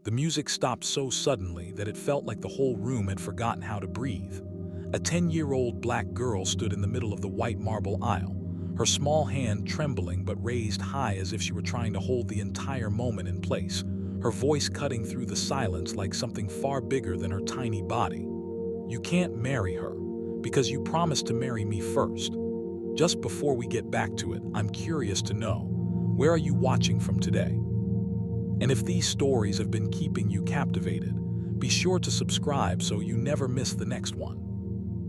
The music stopped so suddenly that it felt like the whole room had forgotten how to breathe. A 10-year-old black girl stood in the middle of the white marble aisle, her small hand trembling but raised high as if she were trying to hold the entire moment in place, her voice cutting through the silence like something far bigger than her tiny body. "You can't marry her, because you promised to marry me first. Just before we get back to it, I'm curious to know, where are you watching from today? And if these stories have been keeping you captivated, be sure to subscribe so you never miss the next one."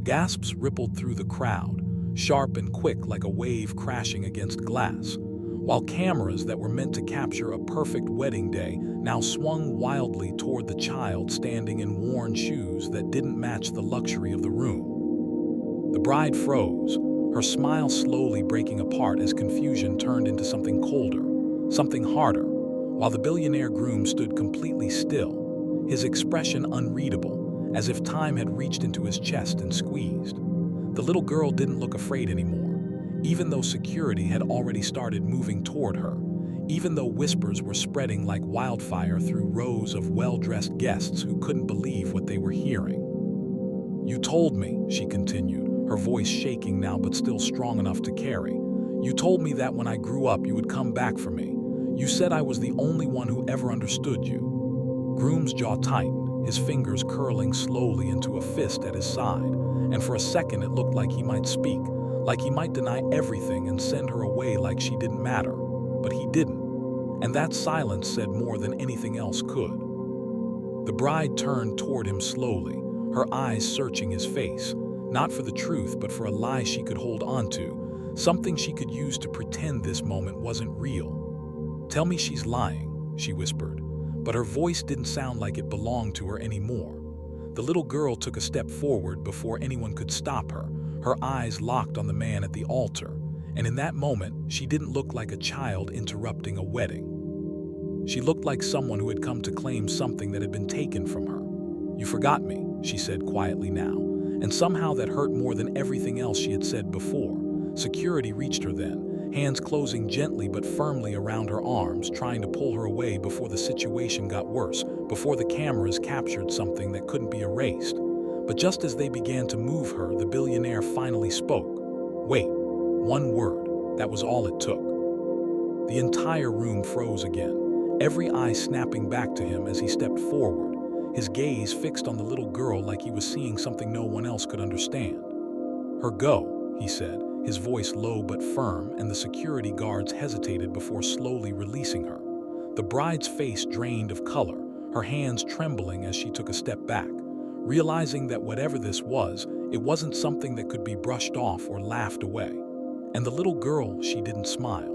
Gasps rippled through the crowd, sharp and quick like a wave crashing against glass, while cameras that were meant to capture a perfect wedding day now swung wildly toward the child standing in worn shoes that didn't match the luxury of the room. The bride froze, her smile slowly breaking apart as confusion turned into something colder, something harder, while the billionaire groom stood completely still, his expression unreadable, as if time had reached into his chest and squeezed. The little girl didn't look afraid anymore, even though security had already started moving toward her, even though whispers were spreading like wildfire through rows of well-dressed guests who couldn't believe what they were hearing. "You told me," she continued, her voice shaking now but still strong enough to carry. "You told me that when I grew up you would come back for me. You said I was the only one who ever understood you." Groom's jaw tightened, his fingers curling slowly into a fist at his side, and for a second it looked like he might speak, like he might deny everything and send her away like she didn't matter. But he didn't, and that silence said more than anything else could. The bride turned toward him slowly, her eyes searching his face, not for the truth but for a lie she could hold onto, something she could use to pretend this moment wasn't real. "Tell me she's lying," she whispered, but her voice didn't sound like it belonged to her anymore. The little girl took a step forward before anyone could stop her, her eyes locked on the man at the altar, and in that moment, she didn't look like a child interrupting a wedding. She looked like someone who had come to claim something that had been taken from her. "You forgot me," she said quietly now, and somehow that hurt more than everything else she had said before. Security reached her then, hands closing gently but firmly around her arms, trying to pull her away before the situation got worse, before the cameras captured something that couldn't be erased. But just as they began to move her, the billionaire finally spoke. "Wait." One word. That was all it took. The entire room froze again, every eye snapping back to him as he stepped forward, his gaze fixed on the little girl like he was seeing something no one else could understand. "Her go," he said, his voice low but firm, and the security guards hesitated before slowly releasing her. The bride's face drained of color, her hands trembling as she took a step back, realizing that whatever this was, it wasn't something that could be brushed off or laughed away. And the little girl, she didn't smile.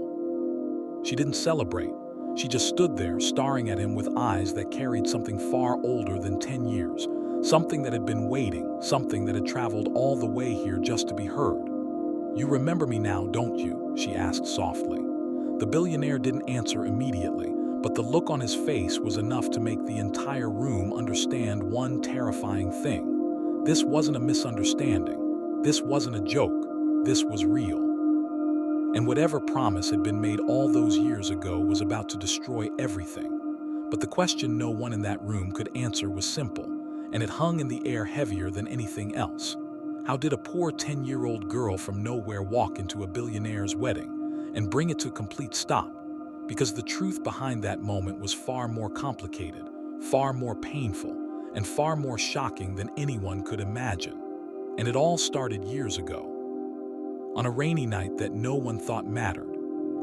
She didn't celebrate. She just stood there, staring at him with eyes that carried something far older than 10 years, something that had been waiting, something that had traveled all the way here just to be heard. "You remember me now, don't you?" she asked softly. The billionaire didn't answer immediately, but the look on his face was enough to make the entire room understand one terrifying thing. This wasn't a misunderstanding. This wasn't a joke. This was real. And whatever promise had been made all those years ago was about to destroy everything. But the question no one in that room could answer was simple, and it hung in the air heavier than anything else. How did a poor 10-year-old girl from nowhere walk into a billionaire's wedding and bring it to a complete stop? Because the truth behind that moment was far more complicated, far more painful, and far more shocking than anyone could imagine. And it all started years ago, on a rainy night that no one thought mattered.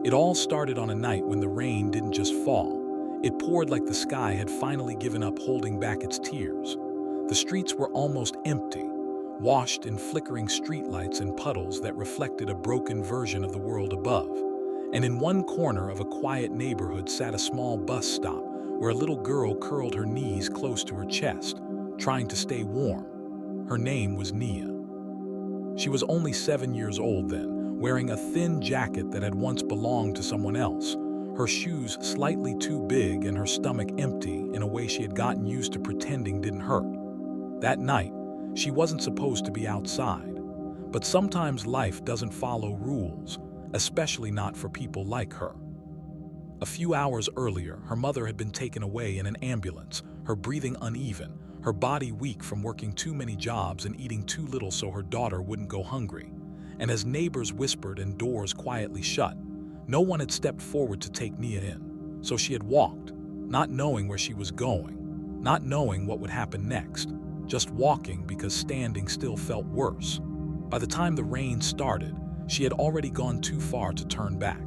It all started on a night when the rain didn't just fall. It poured like the sky had finally given up holding back its tears. The streets were almost empty, washed in flickering streetlights and puddles that reflected a broken version of the world above. And in one corner of a quiet neighborhood sat a small bus stop where a little girl curled her knees close to her chest, trying to stay warm. Her name was Nia. She was only 7 years old then, wearing a thin jacket that had once belonged to someone else, her shoes slightly too big and her stomach empty in a way she had gotten used to pretending didn't hurt. That night, she wasn't supposed to be outside, but sometimes life doesn't follow rules, especially not for people like her. A few hours earlier, her mother had been taken away in an ambulance, her breathing uneven, her body weak from working too many jobs and eating too little so her daughter wouldn't go hungry. And as neighbors whispered and doors quietly shut, no one had stepped forward to take Nia in. So she had walked, not knowing where she was going, not knowing what would happen next, just walking because standing still felt worse. By the time the rain started, she had already gone too far to turn back.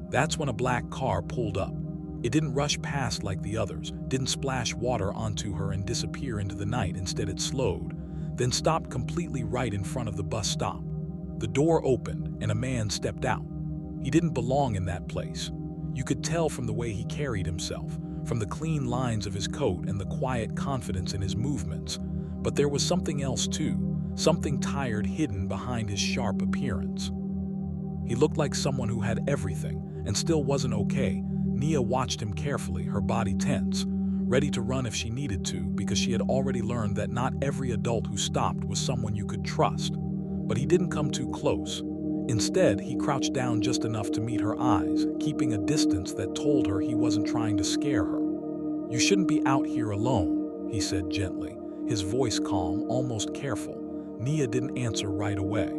That's when a black car pulled up. It didn't rush past like the others, didn't splash water onto her and disappear into the night. Instead, it slowed, then stopped completely right in front of the bus stop. The door opened and a man stepped out. He didn't belong in that place. You could tell from the way he carried himself, from the clean lines of his coat and the quiet confidence in his movements. But there was something else too, something tired hidden behind his sharp appearance. He looked like someone who had everything and still wasn't okay. Nia watched him carefully, her body tense, ready to run if she needed to, because she had already learned that not every adult who stopped was someone you could trust. But he didn't come too close. Instead, he crouched down just enough to meet her eyes, keeping a distance that told her he wasn't trying to scare her. "You shouldn't be out here alone," he said gently, his voice calm, almost careful. Nia didn't answer right away.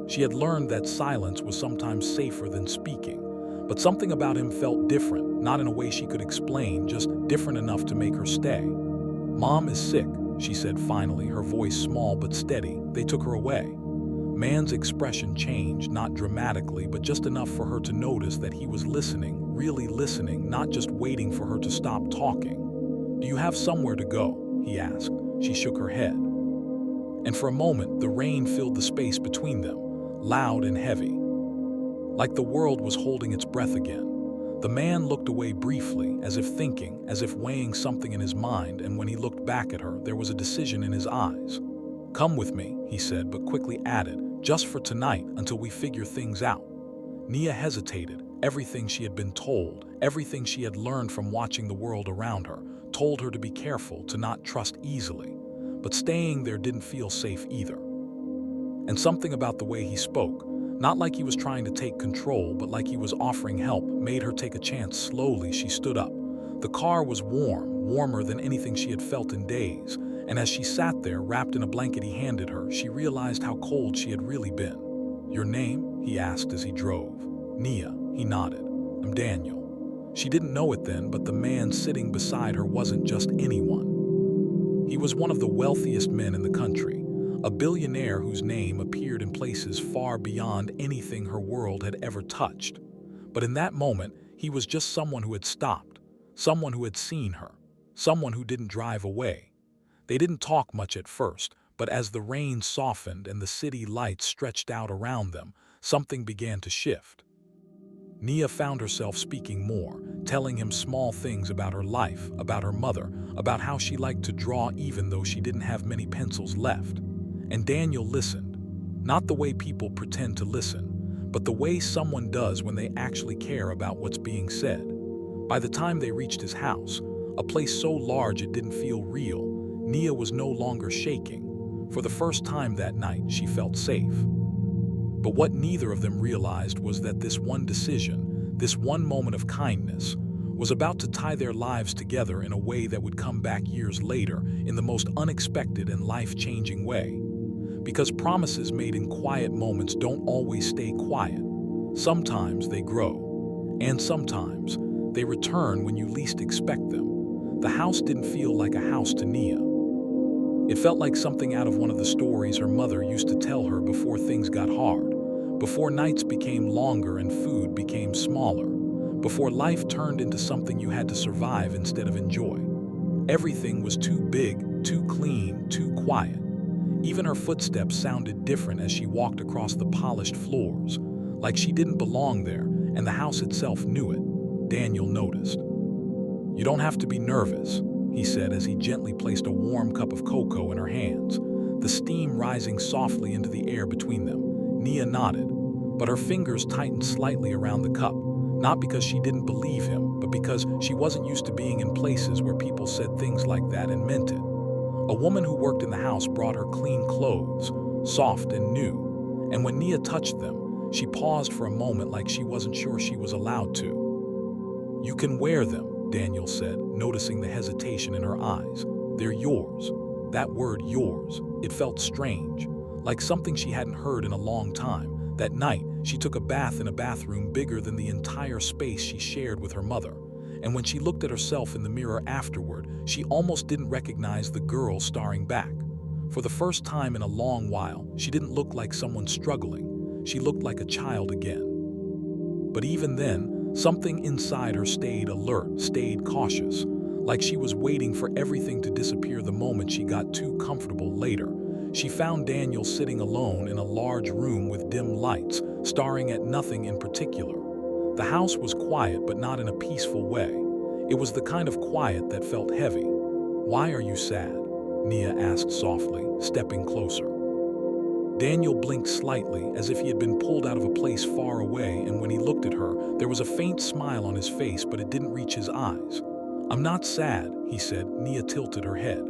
She had learned that silence was sometimes safer than speaking, but something about him felt different, not in a way she could explain, just different enough to make her stay. "Mom is sick," she said finally, her voice small but steady. "They took her away." Man's expression changed, not dramatically, but just enough for her to notice that he was listening, really listening, not just waiting for her to stop talking. "Do you have somewhere to go?" he asked. She shook her head. And for a moment, the rain filled the space between them, loud and heavy, like the world was holding its breath again. The man looked away briefly, as if thinking, as if weighing something in his mind, and when he looked back at her, there was a decision in his eyes. "Come with me," he said, but quickly added, "just for tonight, until we figure things out." Nia hesitated. Everything she had been told, everything she had learned from watching the world around her, told her to be careful, to not trust easily. But staying there didn't feel safe either. And something about the way he spoke, not like he was trying to take control, but like he was offering help, made her take a chance. Slowly, she stood up. The car was warm, warmer than anything she had felt in days, and as she sat there, wrapped in a blanket he handed her, she realized how cold she had really been. "Your name?" he asked as he drove. "Nia," he nodded. "I'm Daniel." She didn't know it then, but the man sitting beside her wasn't just anyone. He was one of the wealthiest men in the country, a billionaire whose name appeared in places far beyond anything her world had ever touched. But in that moment, he was just someone who had stopped, someone who had seen her, someone who didn't drive away. They didn't talk much at first, but as the rain softened and the city lights stretched out around them, something began to shift. Nia found herself speaking more, telling him small things about her life, about her mother, about how she liked to draw even though she didn't have many pencils left. And Daniel listened, not the way people pretend to listen, but the way someone does when they actually care about what's being said. By the time they reached his house, a place so large it didn't feel real, Nia was no longer shaking. For the first time that night, she felt safe. But what neither of them realized was that this one decision, this one moment of kindness, was about to tie their lives together in a way that would come back years later in the most unexpected and life-changing way. Because promises made in quiet moments don't always stay quiet. Sometimes they grow, and sometimes they return when you least expect them. The house didn't feel like a house to Nia. It felt like something out of one of the stories her mother used to tell her before things got hard, before nights became longer and food became smaller, before life turned into something you had to survive instead of enjoy. Everything was too big, too clean, too quiet. Even her footsteps sounded different as she walked across the polished floors, like she didn't belong there, and the house itself knew it. Daniel noticed. "You don't have to be nervous," he said as he gently placed a warm cup of cocoa in her hands, the steam rising softly into the air between them. Nia nodded, but her fingers tightened slightly around the cup, not because she didn't believe him, but because she wasn't used to being in places where people said things like that and meant it. A woman who worked in the house brought her clean clothes, soft and new, and when Nia touched them, she paused for a moment like she wasn't sure she was allowed to. "You can wear them," Daniel said, noticing the hesitation in her eyes. "They're yours." That word, yours, it felt strange, like something she hadn't heard in a long time. That night, she took a bath in a bathroom bigger than the entire space she shared with her mother. And when she looked at herself in the mirror afterward, she almost didn't recognize the girl staring back. For the first time in a long while, she didn't look like someone struggling. She looked like a child again. But even then, something inside her stayed alert, stayed cautious, like she was waiting for everything to disappear the moment she got too comfortable later. She found Daniel sitting alone in a large room with dim lights, staring at nothing in particular. The house was quiet, but not in a peaceful way. It was the kind of quiet that felt heavy. "Why are you sad?" Nia asked softly, stepping closer. Daniel blinked slightly, as if he had been pulled out of a place far away, and when he looked at her, there was a faint smile on his face, but it didn't reach his eyes. "I'm not sad," he said. Nia tilted her head.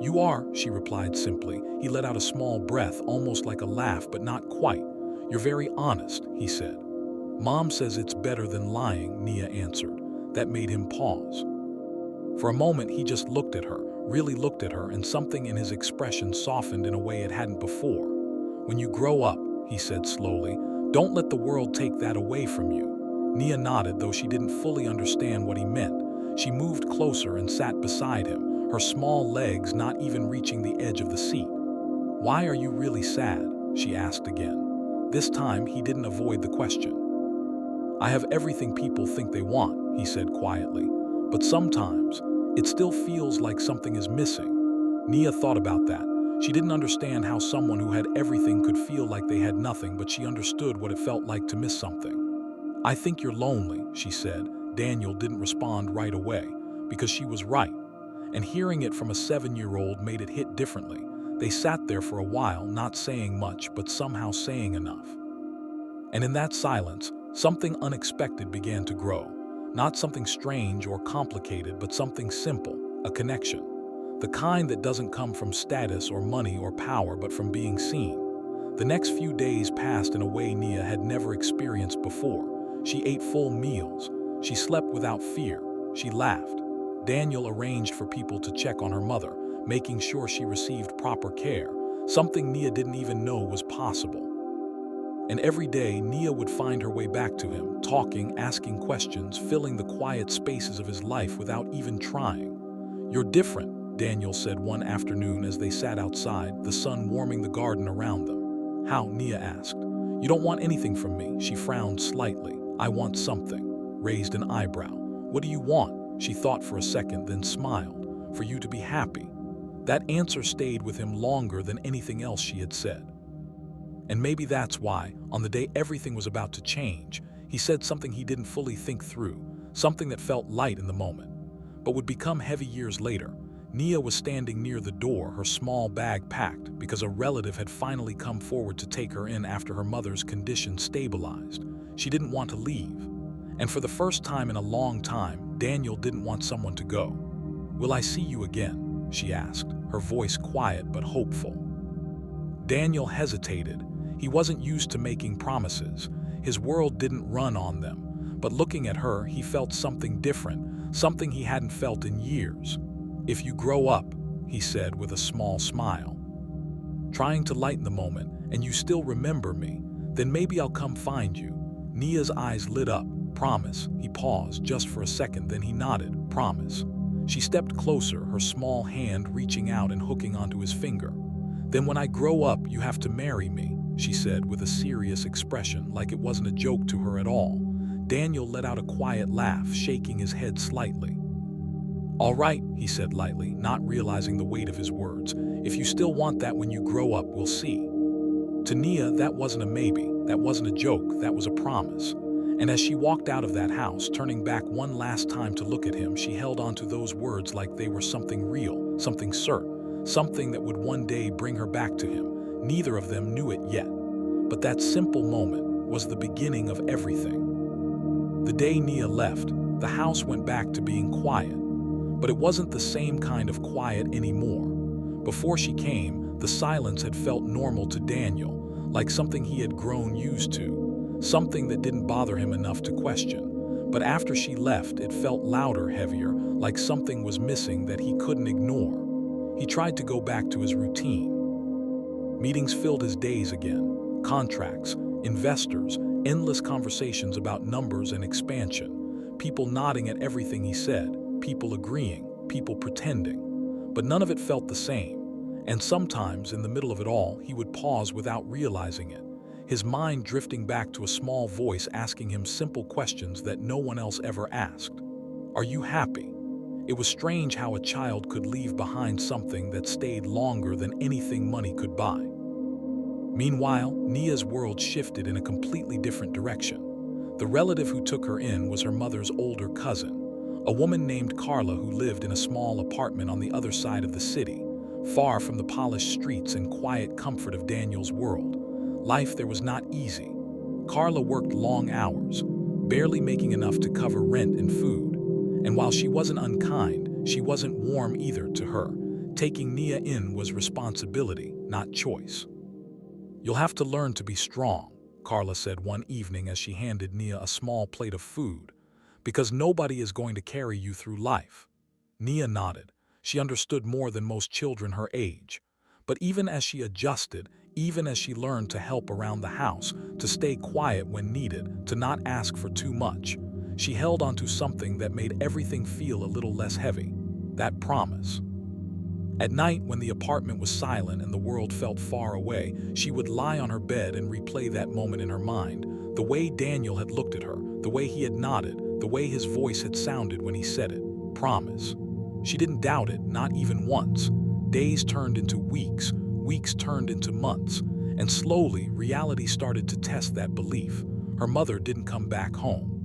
"You are," she replied simply. He let out a small breath, almost like a laugh, but not quite. "You're very honest," he said. "Mom says it's better than lying," Nia answered. That made him pause. For a moment, he just looked at her, really looked at her, and something in his expression softened in a way it hadn't before. "When you grow up," he said slowly, "don't let the world take that away from you." Nia nodded, though she didn't fully understand what he meant. She moved closer and sat beside him, her small legs not even reaching the edge of the seat. "Why are you really sad?" she asked again. This time, he didn't avoid the question. "I have everything people think they want," he said quietly, "but sometimes it still feels like something is missing." Nia thought about that. She didn't understand how someone who had everything could feel like they had nothing, but she understood what it felt like to miss something. "I think you're lonely," she said. Daniel didn't respond right away, because she was right. And hearing it from a 7-year-old made it hit differently. They sat there for a while, not saying much, but somehow saying enough. And in that silence, something unexpected began to grow. Not something strange or complicated, but something simple, a connection. The kind that doesn't come from status or money or power, but from being seen. The next few days passed in a way Nia had never experienced before. She ate full meals. She slept without fear. She laughed. Daniel arranged for people to check on her mother, making sure she received proper care, something Nia didn't even know was possible. And every day, Nia would find her way back to him, talking, asking questions, filling the quiet spaces of his life without even trying. "You're different," Daniel said one afternoon as they sat outside, the sun warming the garden around them. "How?" Nia asked. "You don't want anything from me." She frowned slightly. "I want something." Raised an eyebrow. "What do you want?" She thought for a second, then smiled. "For you to be happy." That answer stayed with him longer than anything else she had said. And maybe that's why, on the day everything was about to change, he said something he didn't fully think through, something that felt light in the moment, but would become heavy years later. Nia was standing near the door, her small bag packed, because a relative had finally come forward to take her in after her mother's condition stabilized. She didn't want to leave. And for the first time in a long time, Daniel didn't want someone to go. "Will I see you again?" she asked, her voice quiet but hopeful. Daniel hesitated. He wasn't used to making promises. His world didn't run on them. But looking at her, he felt something different, something he hadn't felt in years. "If you grow up," he said with a small smile, trying to lighten the moment, "and you still remember me, then maybe I'll come find you." Nia's eyes lit up. "Promise." He paused just for a second, then he nodded. "Promise." She stepped closer, her small hand reaching out and hooking onto his finger. "Then when I grow up, you have to marry me," she said with a serious expression, like it wasn't a joke to her at all. Daniel let out a quiet laugh, shaking his head slightly. "All right," he said lightly, not realizing the weight of his words. "If you still want that when you grow up, we'll see." To Nia, that wasn't a maybe, that wasn't a joke, that was a promise. And as she walked out of that house, turning back one last time to look at him, she held onto those words like they were something real, something certain, something that would one day bring her back to him. Neither of them knew it yet. But that simple moment was the beginning of everything. The day Nia left, the house went back to being quiet. But it wasn't the same kind of quiet anymore. Before she came, the silence had felt normal to Daniel, like something he had grown used to, something that didn't bother him enough to question. But after she left, it felt louder, heavier, like something was missing that he couldn't ignore. He tried to go back to his routine. Meetings filled his days again. Contracts, investors, endless conversations about numbers and expansion. People nodding at everything he said, people agreeing, people pretending. But none of it felt the same. And sometimes, in the middle of it all, he would pause without realizing it, his mind drifting back to a small voice asking him simple questions that no one else ever asked. Are you happy? It was strange how a child could leave behind something that stayed longer than anything money could buy. Meanwhile, Nia's world shifted in a completely different direction. The relative who took her in was her mother's older cousin, a woman named Carla who lived in a small apartment on the other side of the city, far from the polished streets and quiet comfort of Daniel's world. Life there was not easy. Carla worked long hours, barely making enough to cover rent and food. And while she wasn't unkind, she wasn't warm either to her. Taking Nia in was responsibility, not choice. You'll have to learn to be strong, Carla said one evening as she handed Nia a small plate of food, because nobody is going to carry you through life. Nia nodded. She understood more than most children her age. But even as she adjusted, even as she learned to help around the house, to stay quiet when needed, to not ask for too much, she held onto something that made everything feel a little less heavy. That promise. At night, when the apartment was silent and the world felt far away, she would lie on her bed and replay that moment in her mind, the way Daniel had looked at her, the way he had nodded, the way his voice had sounded when he said it. Promise. She didn't doubt it, not even once. Days turned into weeks, weeks turned into months, and slowly reality started to test that belief. Her mother didn't come back home.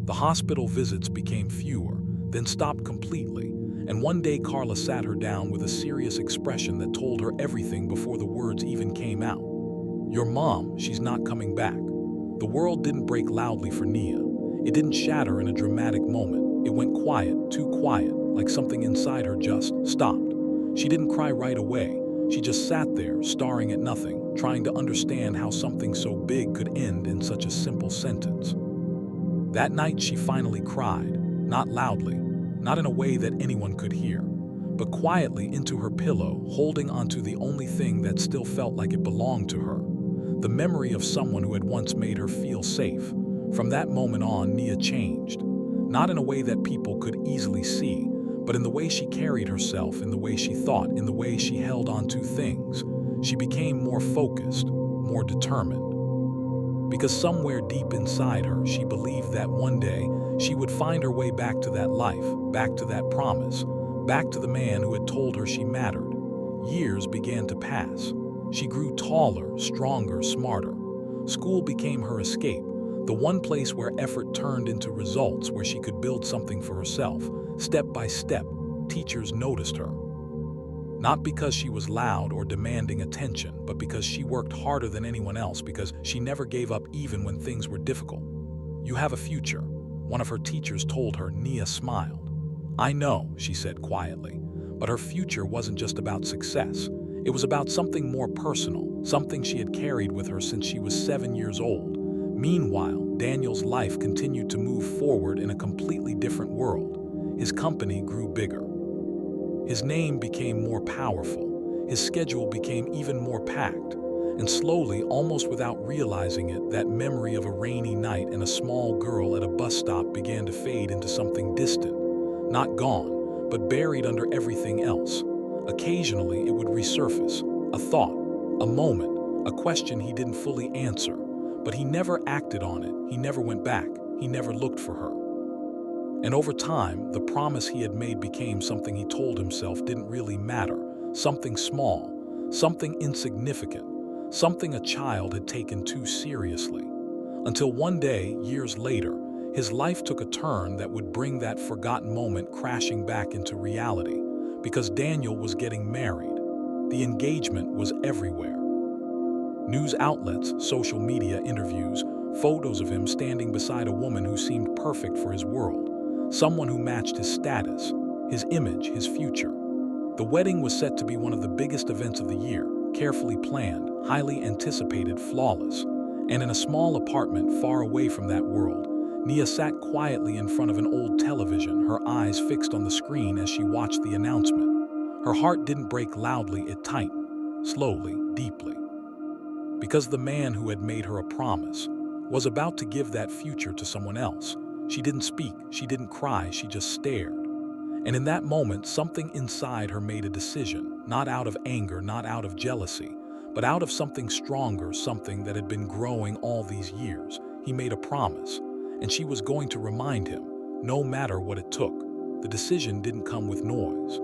The hospital visits became fewer, then stopped completely, and one day Carla sat her down with a serious expression that told her everything before the words even came out. Your mom, she's not coming back. The world didn't break loudly for Nia. It didn't shatter in a dramatic moment. It went quiet, too quiet, like something inside her just stopped. She didn't cry right away. She just sat there, staring at nothing, trying to understand how something so big could end in such a simple sentence. That night she finally cried, not loudly, not in a way that anyone could hear, but quietly into her pillow, holding onto the only thing that still felt like it belonged to her, the memory of someone who had once made her feel safe. From that moment on, Nia changed, not in a way that people could easily see, but in the way she carried herself, in the way she thought, in the way she held on to things. She became more focused, more determined. Because somewhere deep inside her, she believed that one day she would find her way back to that life, back to that promise, back to the man who had told her she mattered. Years began to pass. She grew taller, stronger, smarter. School became her escape, the one place where effort turned into results, where she could build something for herself. Step by step, teachers noticed her. Not because she was loud or demanding attention, but because she worked harder than anyone else, because she never gave up even when things were difficult. You have a future, one of her teachers told her. Nia smiled. I know, she said quietly, but her future wasn't just about success. It was about something more personal, something she had carried with her since she was 7 years old. Meanwhile, Daniel's life continued to move forward in a completely different world. His company grew bigger. His name became more powerful. His schedule became even more packed. And slowly, almost without realizing it, that memory of a rainy night and a small girl at a bus stop began to fade into something distant. Not gone, but buried under everything else. Occasionally, it would resurface. A thought, a moment, a question he didn't fully answer. But he never acted on it. He never went back. He never looked for her. And over time, the promise he had made became something he told himself didn't really matter. Something small, something insignificant, something a child had taken too seriously. Until one day, years later, his life took a turn that would bring that forgotten moment crashing back into reality. Because Daniel was getting married. The engagement was everywhere. News outlets, social media interviews, photos of him standing beside a woman who seemed perfect for his world. Someone who matched his status, his image, his future. The wedding was set to be one of the biggest events of the year, carefully planned, highly anticipated, flawless. And in a small apartment far away from that world, Nia sat quietly in front of an old television, her eyes fixed on the screen as she watched the announcement. Her heart didn't break loudly, it tightened, slowly, deeply. Because the man who had made her a promise was about to give that future to someone else. She didn't speak, she didn't cry, she just stared. And in that moment, something inside her made a decision, not out of anger, not out of jealousy, but out of something stronger, something that had been growing all these years. He made a promise, and she was going to remind him, no matter what it took. The decision didn't come with noise.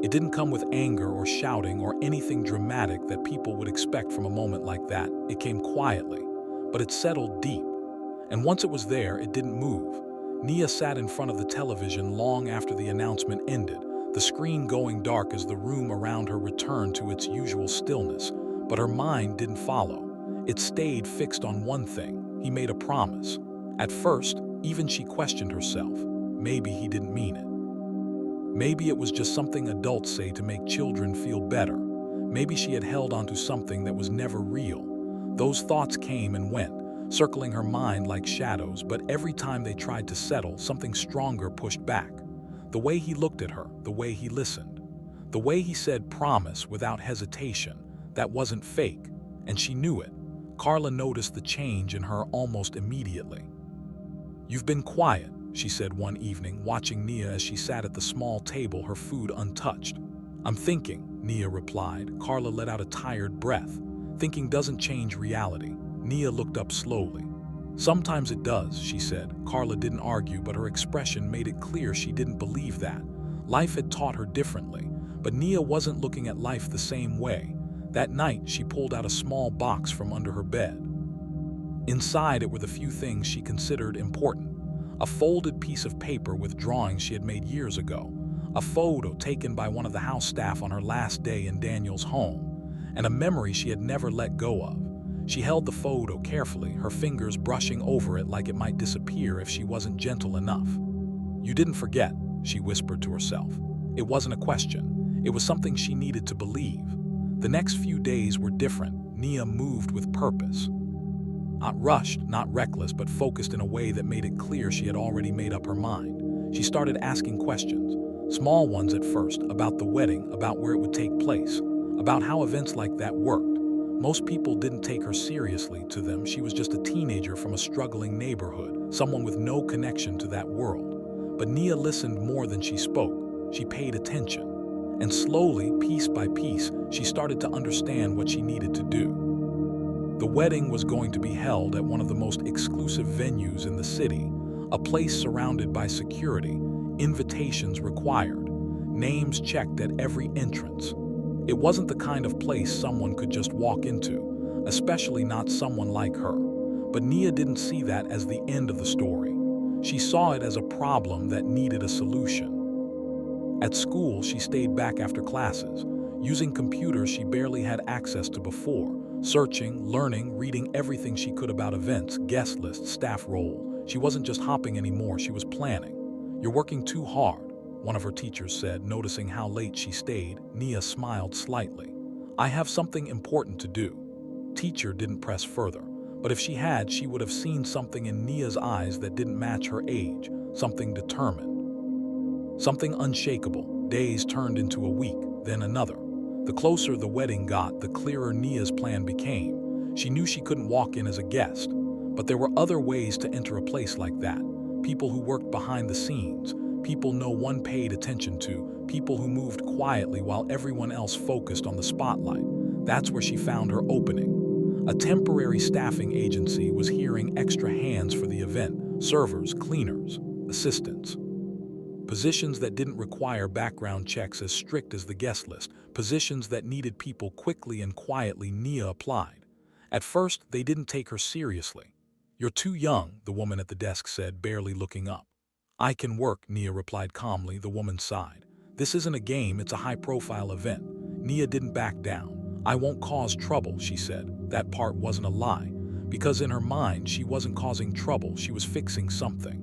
It didn't come with anger or shouting or anything dramatic that people would expect from a moment like that. It came quietly, but it settled deep. And once it was there, it didn't move. Nia sat in front of the television long after the announcement ended, the screen going dark as the room around her returned to its usual stillness. But her mind didn't follow. It stayed fixed on one thing. He made a promise. At first, even she questioned herself. Maybe he didn't mean it. Maybe it was just something adults say to make children feel better. Maybe she had held onto something that was never real. Those thoughts came and went, circling her mind like shadows, but every time they tried to settle, something stronger pushed back. The way he looked at her, the way he listened, the way he said promise without hesitation, that wasn't fake, and she knew it. Carla noticed the change in her almost immediately. "You've been quiet," she said one evening, watching Nia as she sat at the small table, her food untouched. "I'm thinking," Nia replied. Carla let out a tired breath. Thinking doesn't change reality. Nia looked up slowly. "Sometimes it does," she said. Carla didn't argue, but her expression made it clear she didn't believe that. Life had taught her differently, but Nia wasn't looking at life the same way. That night, she pulled out a small box from under her bed. Inside it were the few things she considered important. A folded piece of paper with drawings she had made years ago, a photo taken by one of the house staff on her last day in Daniel's home, and a memory she had never let go of. She held the photo carefully, her fingers brushing over it like it might disappear if she wasn't gentle enough. "You didn't forget," she whispered to herself. It wasn't a question. It was something she needed to believe. The next few days were different. Nia moved with purpose. Not rushed, not reckless, but focused in a way that made it clear she had already made up her mind. She started asking questions, small ones at first, about the wedding, about where it would take place, about how events like that worked. Most people didn't take her seriously. To them, she was just a teenager from a struggling neighborhood, someone with no connection to that world. But Nia listened more than she spoke. She paid attention. And slowly, piece by piece, she started to understand what she needed to do. The wedding was going to be held at one of the most exclusive venues in the city, a place surrounded by security, invitations required, names checked at every entrance. It wasn't the kind of place someone could just walk into, especially not someone like her. But Nia didn't see that as the end of the story. She saw it as a problem that needed a solution. At school, she stayed back after classes, using computers she barely had access to before, searching, learning, reading everything she could about events, guest lists, staff roll. She wasn't just hopping anymore, she was planning. "You're working too hard," one of her teachers said, noticing how late she stayed. Nia smiled slightly. "I have something important to do." Teacher didn't press further, but if she had, she would have seen something in Nia's eyes that didn't match her age, something determined, something unshakable. Days turned into a week, then another. The closer the wedding got, the clearer Nia's plan became. She knew she couldn't walk in as a guest, but there were other ways to enter a place like that. People who worked behind the scenes, people no one paid attention to, people who moved quietly while everyone else focused on the spotlight. That's where she found her opening. A temporary staffing agency was hiring extra hands for the event, servers, cleaners, assistants. Positions that didn't require background checks as strict as the guest list, positions that needed people quickly and quietly. Nia applied. At first, they didn't take her seriously. "You're too young," the woman at the desk said, barely looking up. "I can work," Nia replied calmly. The woman sighed. "This isn't a game, it's a high-profile event." Nia didn't back down. "I won't cause trouble," she said. That part wasn't a lie, because in her mind, she wasn't causing trouble, she was fixing something.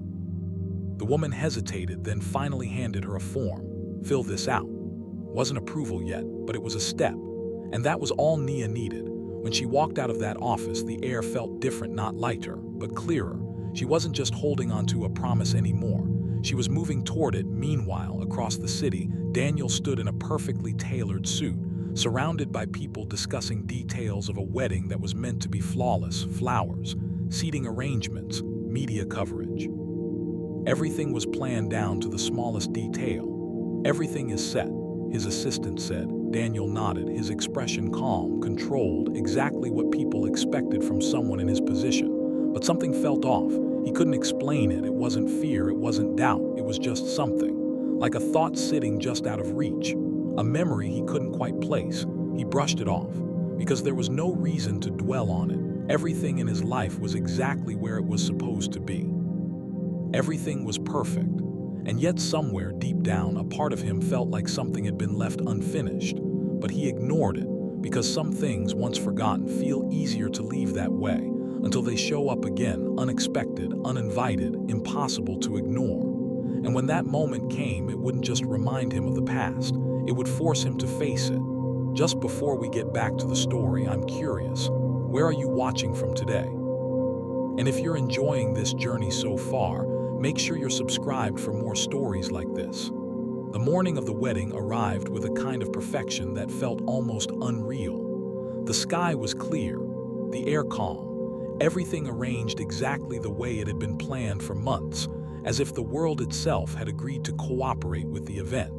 The woman hesitated, then finally handed her a form. "Fill this out." Wasn't approval yet, but it was a step. And that was all Nia needed. When she walked out of that office, the air felt different, not lighter, but clearer. She wasn't just holding on to a promise anymore. She was moving toward it. Meanwhile, across the city, Daniel stood in a perfectly tailored suit, surrounded by people discussing details of a wedding that was meant to be flawless: flowers, seating arrangements, media coverage. Everything was planned down to the smallest detail. "Everything is set," his assistant said. Daniel nodded, his expression calm, controlled, exactly what people expected from someone in his position. But something felt off. He couldn't explain it. It wasn't fear, it wasn't doubt, it was just something. Like a thought sitting just out of reach. A memory he couldn't quite place. He brushed it off, because there was no reason to dwell on it. Everything in his life was exactly where it was supposed to be. Everything was perfect. And yet somewhere deep down, a part of him felt like something had been left unfinished. But he ignored it, because some things, once forgotten, feel easier to leave that way, until they show up again, unexpected, uninvited, impossible to ignore. And when that moment came, it wouldn't just remind him of the past, it would force him to face it. Just before we get back to the story, I'm curious, where are you watching from today? And if you're enjoying this journey so far, make sure you're subscribed for more stories like this. The morning of the wedding arrived with a kind of perfection that felt almost unreal. The sky was clear, the air calm, everything arranged exactly the way it had been planned for months, as if the world itself had agreed to cooperate with the event.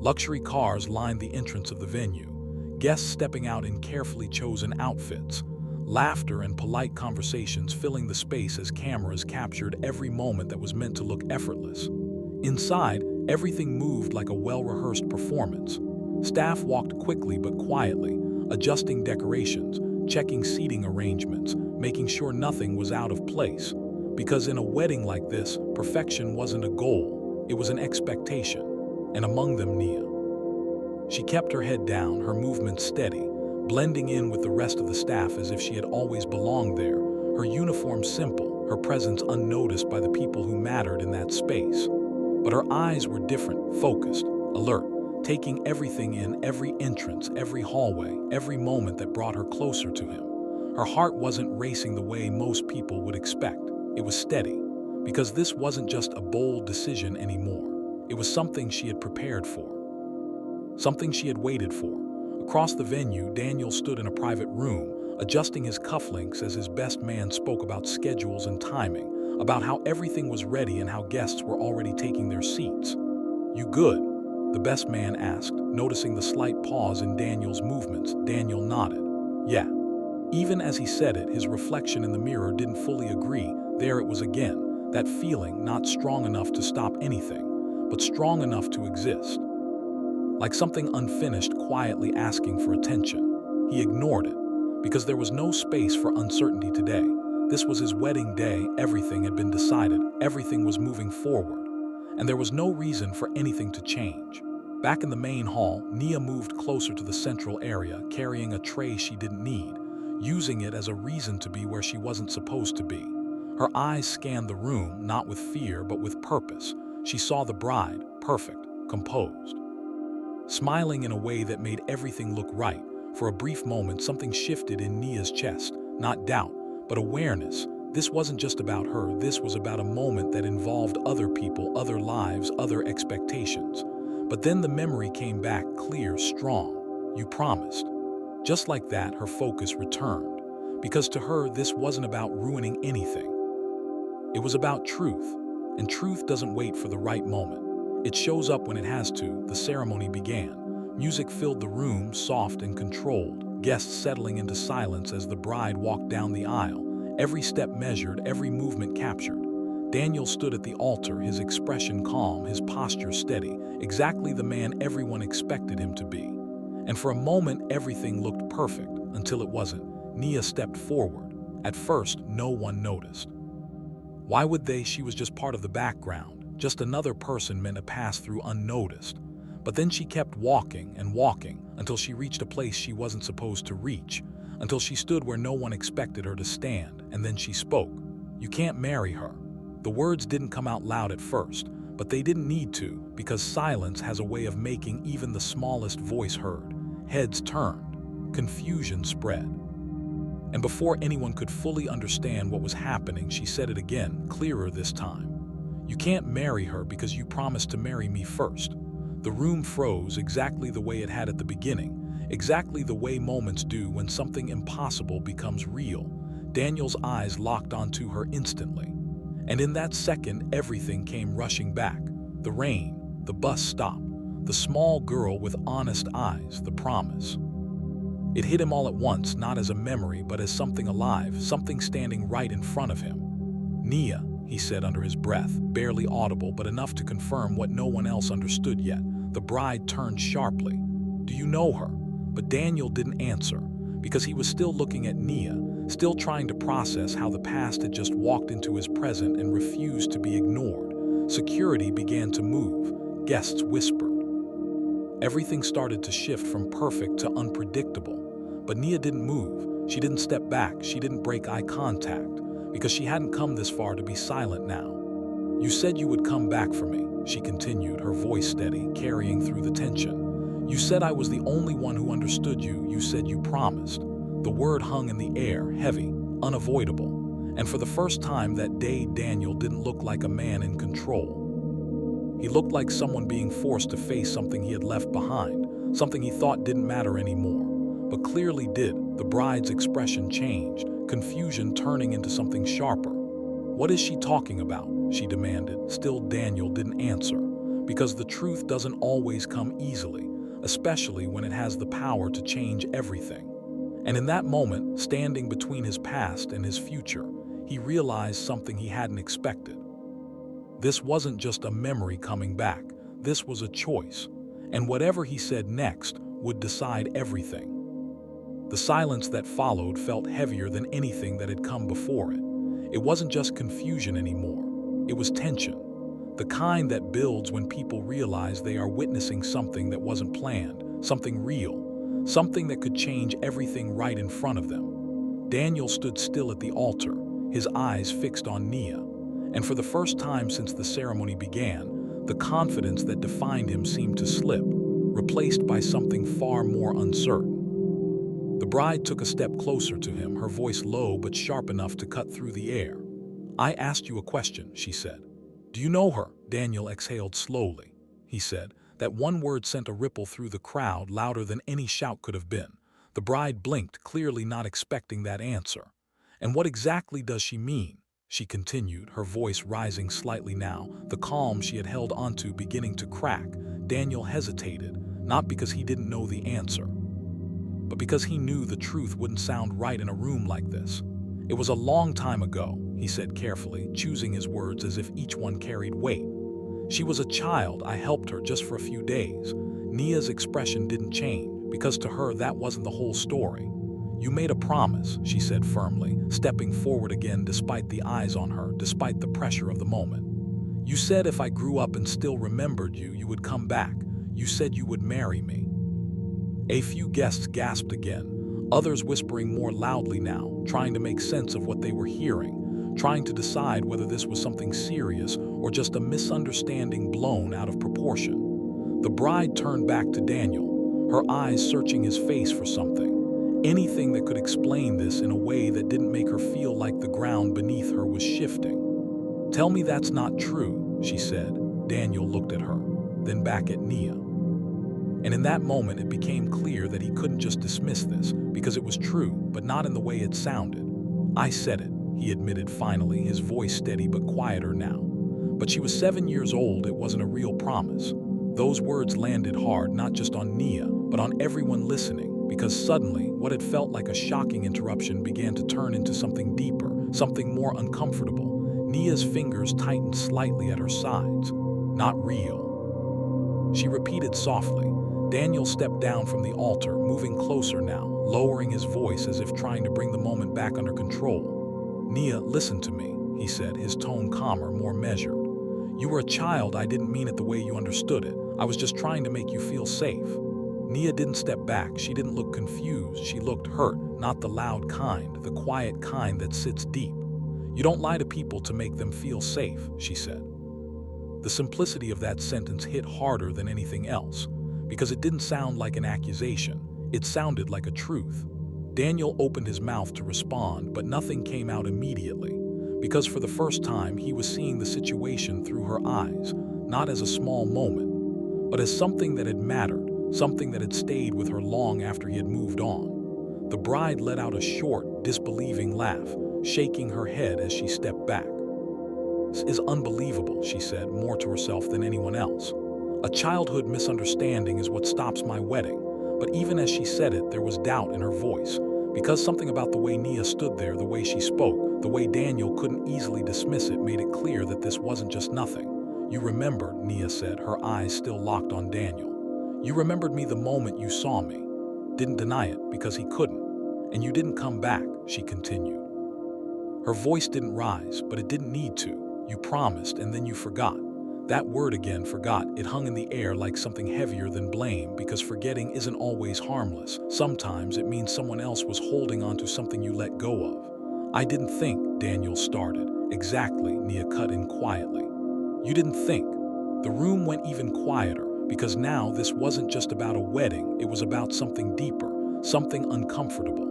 Luxury cars lined the entrance of the venue, guests stepping out in carefully chosen outfits, laughter and polite conversations filling the space as cameras captured every moment that was meant to look effortless. Inside, everything moved like a well-rehearsed performance. Staff walked quickly but quietly, adjusting decorations, checking seating arrangements, making sure nothing was out of place. Because in a wedding like this, perfection wasn't a goal, it was an expectation. And among them, Nia. She kept her head down, her movements steady, blending in with the rest of the staff as if she had always belonged there, her uniform simple, her presence unnoticed by the people who mattered in that space. But her eyes were different, focused, alert, taking everything in, every entrance, every hallway, every moment that brought her closer to him. Her heart wasn't racing the way most people would expect. It was steady, because this wasn't just a bold decision anymore. It was something she had prepared for, something she had waited for. Across the venue, Daniel stood in a private room, adjusting his cufflinks as his best man spoke about schedules and timing, about how everything was ready and how guests were already taking their seats. "You good?" the best man asked, noticing the slight pause in Daniel's movements. Daniel nodded. "Yeah." Even as he said it, his reflection in the mirror didn't fully agree. There it was again, that feeling, not strong enough to stop anything, but strong enough to exist. Like something unfinished quietly asking for attention. He ignored it, because there was no space for uncertainty today. This was his wedding day, everything had been decided, everything was moving forward, and there was no reason for anything to change. Back in the main hall, Nia moved closer to the central area, carrying a tray she didn't need, using it as a reason to be where she wasn't supposed to be. Her eyes scanned the room, not with fear, but with purpose. She saw the bride, perfect, composed, smiling in a way that made everything look right. For a brief moment, something shifted in Nia's chest, not doubt, but awareness. This wasn't just about her, this was about a moment that involved other people, other lives, other expectations. But then the memory came back, clear, strong. "You promised." Just like that, her focus returned. Because to her, this wasn't about ruining anything. It was about truth, and truth doesn't wait for the right moment. It shows up when it has to. The ceremony began. Music filled the room, soft and controlled, guests settling into silence as the bride walked down the aisle, every step measured, every movement captured. Daniel stood at the altar, his expression calm, his posture steady, exactly the man everyone expected him to be. And for a moment, everything looked perfect, until it wasn't. Nia stepped forward. At first, no one noticed. Why would they? She was just part of the background, just another person meant to pass through unnoticed. But then she kept walking and walking until she reached a place she wasn't supposed to reach, until she stood where no one expected her to stand, and then she spoke. "You can't marry her." The words didn't come out loud at first, but they didn't need to, because silence has a way of making even the smallest voice heard. Heads turned. Confusion spread. And before anyone could fully understand what was happening, she said it again, clearer this time. "You can't marry her because you promised to marry me first." The room froze exactly the way it had at the beginning, exactly the way moments do when something impossible becomes real. Daniel's eyes locked onto her instantly. And in that second, everything came rushing back. The rain, the bus stop, the small girl with honest eyes, the promise. It hit him all at once, not as a memory, but as something alive, something standing right in front of him. "Nia," he said under his breath, barely audible but enough to confirm what no one else understood yet. The bride turned sharply. "Do you know her?" But Daniel didn't answer, because he was still looking at Nia, still trying to process how the past had just walked into his present and refused to be ignored. Security began to move. Guests whispered. Everything started to shift from perfect to unpredictable. But Nia didn't move. She didn't step back. She didn't break eye contact, because she hadn't come this far to be silent now. "You said you would come back for me," she continued, her voice steady, carrying through the tension. "You said I was the only one who understood you. You said you promised." The word hung in the air, heavy, unavoidable. And for the first time that day, Daniel didn't look like a man in control. He looked like someone being forced to face something he had left behind, something he thought didn't matter anymore, but clearly did. The bride's expression changed, confusion turning into something sharper. "What is she talking about?" she demanded. Still Daniel didn't answer, because the truth doesn't always come easily, especially when it has the power to change everything. And in that moment, standing between his past and his future, he realized something he hadn't expected. This wasn't just a memory coming back. This was a choice. And whatever he said next would decide everything. The silence that followed felt heavier than anything that had come before it. It wasn't just confusion anymore. It was tension. The kind that builds when people realize they are witnessing something that wasn't planned, something real, something that could change everything right in front of them. Daniel stood still at the altar, his eyes fixed on Nia. And for the first time since the ceremony began, the confidence that defined him seemed to slip, replaced by something far more uncertain. The bride took a step closer to him, her voice low but sharp enough to cut through the air. "I asked you a question," she said. "Do you know her?" Daniel exhaled slowly. He said. That one word sent a ripple through the crowd, louder than any shout could have been. The bride blinked, clearly not expecting that answer. "And what exactly does she mean?" she continued, her voice rising slightly now, the calm she had held onto beginning to crack. Daniel hesitated, not because he didn't know the answer, but because he knew the truth wouldn't sound right in a room like this. "It was a long time ago," he said carefully, choosing his words as if each one carried weight. "She was a child. I helped her just for a few days." Nia's expression didn't change, because to her that wasn't the whole story. "You made a promise," she said firmly, stepping forward again despite the eyes on her, despite the pressure of the moment. "You said if I grew up and still remembered you, you would come back. You said you would marry me." A few guests gasped again, others whispering more loudly now, trying to make sense of what they were hearing, trying to decide whether this was something serious or just a misunderstanding blown out of proportion. The bride turned back to Daniel, her eyes searching his face for something, anything that could explain this in a way that didn't make her feel like the ground beneath her was shifting. "Tell me that's not true," she said. Daniel looked at her, then back at Nia. And in that moment it became clear that he couldn't just dismiss this, because it was true, but not in the way it sounded. "I said it," he admitted finally, his voice steady but quieter now. "But she was 7 years old. It wasn't a real promise." Those words landed hard, not just on Nia, but on everyone listening, because suddenly what had felt like a shocking interruption began to turn into something deeper, something more uncomfortable. Nia's fingers tightened slightly at her sides. "Not real," she repeated softly. Daniel stepped down from the altar, moving closer now, lowering his voice as if trying to bring the moment back under control. "Nia, listen to me," he said, his tone calmer, more measured. "You were a child. I didn't mean it the way you understood it. I was just trying to make you feel safe." Nia didn't step back. She didn't look confused. She looked hurt, not the loud kind, the quiet kind that sits deep. "You don't lie to people to make them feel safe," she said. The simplicity of that sentence hit harder than anything else, because it didn't sound like an accusation. It sounded like a truth. Daniel opened his mouth to respond, but nothing came out immediately, because for the first time he was seeing the situation through her eyes, not as a small moment, but as something that had mattered, something that had stayed with her long after he had moved on. The bride let out a short, disbelieving laugh, shaking her head as she stepped back. "This is unbelievable," she said, more to herself than anyone else. "A childhood misunderstanding is what stops my wedding." But even as she said it, there was doubt in her voice, because something about the way Nia stood there, the way she spoke, the way Daniel couldn't easily dismiss it, made it clear that this wasn't just nothing. "You remembered," Nia said, her eyes still locked on Daniel. "You remembered me the moment you saw me. Didn't deny it, because he couldn't. And you didn't come back," she continued. Her voice didn't rise, but it didn't need to. "You promised, and then you forgot." That word again, forgot, it hung in the air like something heavier than blame, because forgetting isn't always harmless. Sometimes it means someone else was holding onto something you let go of. "I didn't think," Daniel started. "Exactly," Nia cut in quietly. "You didn't think." The room went even quieter, because now this wasn't just about a wedding, it was about something deeper, something uncomfortable.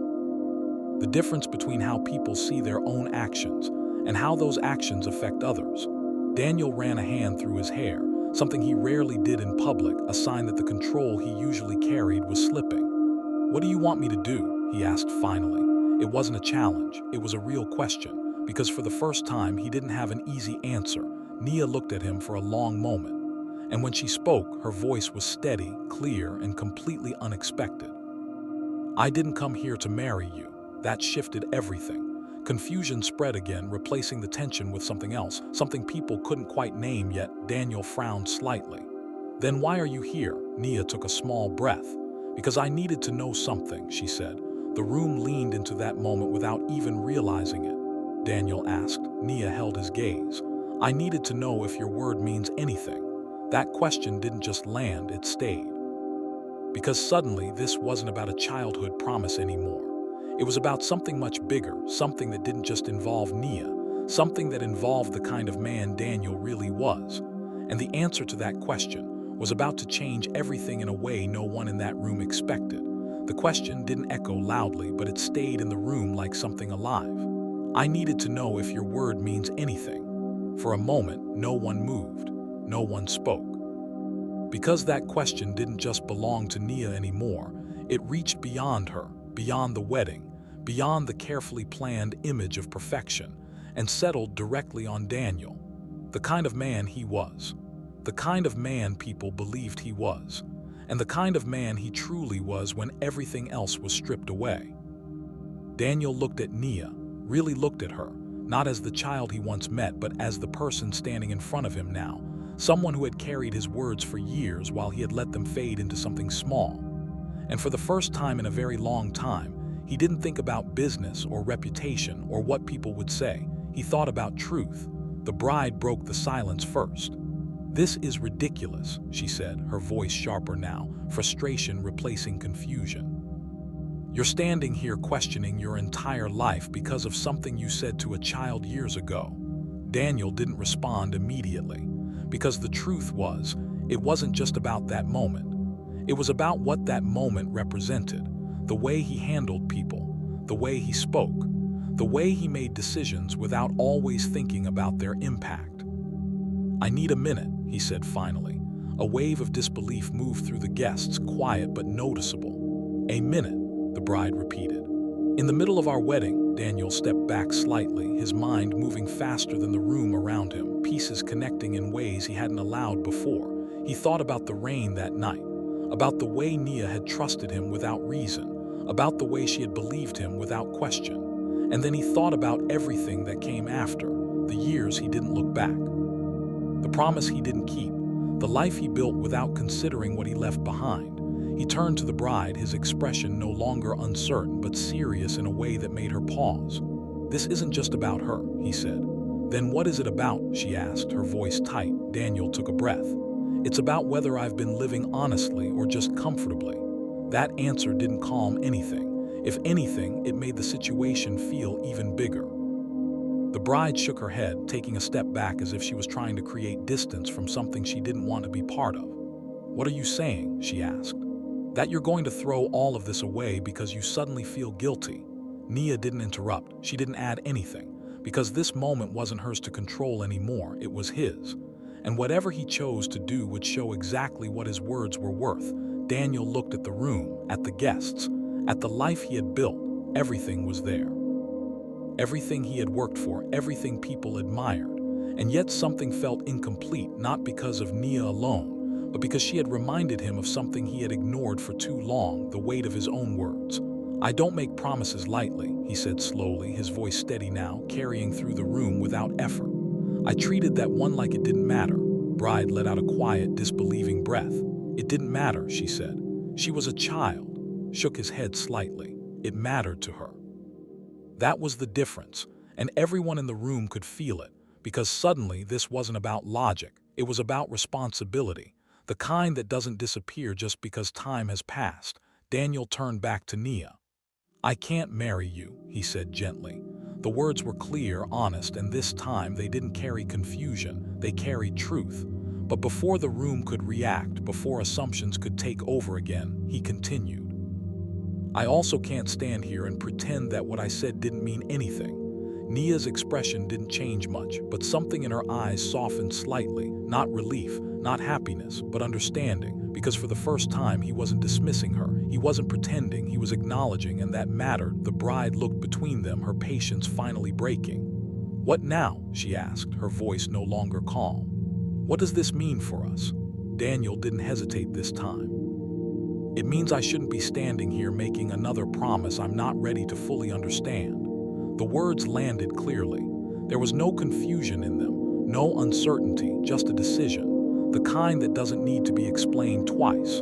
The difference between how people see their own actions and how those actions affect others. Daniel ran a hand through his hair, something he rarely did in public, a sign that the control he usually carried was slipping. "What do you want me to do?" he asked finally. It wasn't a challenge, it was a real question, because for the first time he didn't have an easy answer. Nia looked at him for a long moment, and when she spoke, her voice was steady, clear, and completely unexpected. "I didn't come here to marry you." That shifted everything. Confusion spread again, replacing the tension with something else, something people couldn't quite name yet. Daniel frowned slightly. "Then why are you here?" Nia took a small breath. "Because I needed to know something," she said. The room leaned into that moment without even realizing it. Daniel asked. Nia held his gaze. "I needed to know if your word means anything." That question didn't just land, it stayed. Because suddenly this wasn't about a childhood promise anymore. It was about something much bigger, something that didn't just involve Nia, something that involved the kind of man Daniel really was. And the answer to that question was about to change everything in a way no one in that room expected. The question didn't echo loudly, but it stayed in the room like something alive. "I needed to know if your word means anything." For a moment, no one moved, no one spoke. Because that question didn't just belong to Nia anymore, it reached beyond her, beyond the wedding, beyond the carefully planned image of perfection, and settled directly on Daniel. The kind of man he was. The kind of man people believed he was. And the kind of man he truly was when everything else was stripped away. Daniel looked at Nia, really looked at her, not as the child he once met, but as the person standing in front of him now. Someone who had carried his words for years while he had let them fade into something small. And for the first time in a very long time, he didn't think about business or reputation or what people would say. He thought about truth. The bride broke the silence first. "This is ridiculous," she said, her voice sharper now, frustration replacing confusion. "You're standing here questioning your entire life because of something you said to a child years ago." Daniel didn't respond immediately, because the truth was, it wasn't just about that moment. It was about what that moment represented, the way he handled people, the way he spoke, the way he made decisions without always thinking about their impact. "I need a minute," he said finally. A wave of disbelief moved through the guests, quiet but noticeable. "A minute," the bride repeated. "In the middle of our wedding," Daniel stepped back slightly, his mind moving faster than the room around him, pieces connecting in ways he hadn't allowed before. He thought about the rain that night, about the way Nia had trusted him without reason, about the way she had believed him without question. And then he thought about everything that came after, the years he didn't look back, the promise he didn't keep, the life he built without considering what he left behind. He turned to the bride, his expression no longer uncertain but serious in a way that made her pause. "This isn't just about her," he said. "Then what is it about?" she asked, her voice tight. Daniel took a breath. "It's about whether I've been living honestly or just comfortably." That answer didn't calm anything. If anything, it made the situation feel even bigger. The bride shook her head, taking a step back as if she was trying to create distance from something she didn't want to be part of. "What are you saying?" she asked. That you're going to throw all of this away because you suddenly feel guilty. Nia didn't interrupt. She didn't add anything, because this moment wasn't hers to control anymore. It was his. And whatever he chose to do would show exactly what his words were worth. Daniel looked at the room, at the guests, at the life he had built. Everything was there. Everything he had worked for, everything people admired. And yet something felt incomplete, not because of Nia alone, but because she had reminded him of something he had ignored for too long, the weight of his own words. "I don't make promises lightly," he said slowly, his voice steady now, carrying through the room without effort. "I treated that one like it didn't matter." Bride let out a quiet, disbelieving breath. "It didn't matter," she said. "She was a child," shook his head slightly. "It mattered to her." That was the difference, and everyone in the room could feel it, because suddenly this wasn't about logic, it was about responsibility, the kind that doesn't disappear just because time has passed. Daniel turned back to Nia. "I can't marry you," he said gently. The words were clear, honest, and this time they didn't carry confusion, they carried truth. But before the room could react, before assumptions could take over again, he continued. "I also can't stand here and pretend that what I said didn't mean anything." Nia's expression didn't change much, but something in her eyes softened slightly, not relief, not happiness, but understanding, because for the first time he wasn't dismissing her, he wasn't pretending, he was acknowledging, and that mattered. The bride looked between them, her patience finally breaking. "What now?" she asked, her voice no longer calm. "What does this mean for us?" Daniel didn't hesitate this time. "It means I shouldn't be standing here making another promise I'm not ready to fully understand." The words landed clearly. There was no confusion in them, no uncertainty, just a decision, the kind that doesn't need to be explained twice.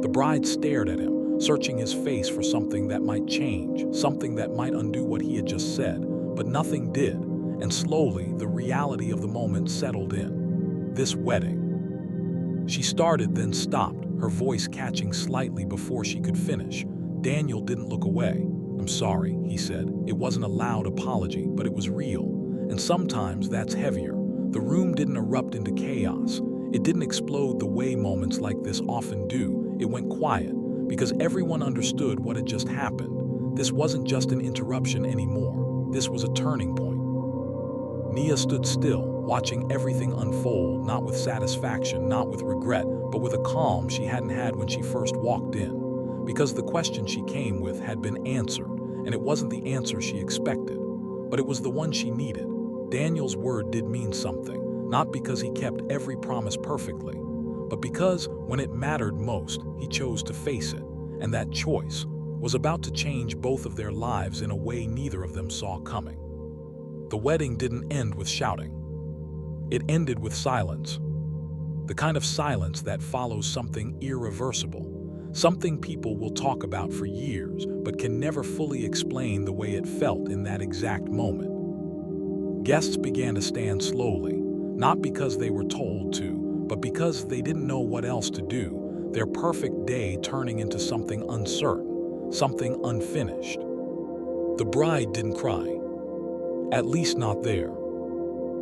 The bride stared at him, searching his face for something that might change, something that might undo what he had just said, but nothing did, and slowly the reality of the moment settled in. This wedding. She started, then stopped, her voice catching slightly before she could finish. Daniel didn't look away. "I'm sorry," he said. It wasn't a loud apology, but it was real. And sometimes that's heavier. The room didn't erupt into chaos. It didn't explode the way moments like this often do. It went quiet, because everyone understood what had just happened. This wasn't just an interruption anymore. This was a turning point. Nia stood still, watching everything unfold, not with satisfaction, not with regret, but with a calm she hadn't had when she first walked in. Because the question she came with had been answered, and it wasn't the answer she expected, but it was the one she needed. Daniel's word did mean something, not because he kept every promise perfectly, but because, when it mattered most, he chose to face it, and that choice was about to change both of their lives in a way neither of them saw coming. The wedding didn't end with shouting. It ended with silence. The kind of silence that follows something irreversible. Something people will talk about for years, but can never fully explain the way it felt in that exact moment. Guests began to stand slowly, not because they were told to, but because they didn't know what else to do, their perfect day turning into something uncertain, something unfinished. The bride didn't cry. At least not there.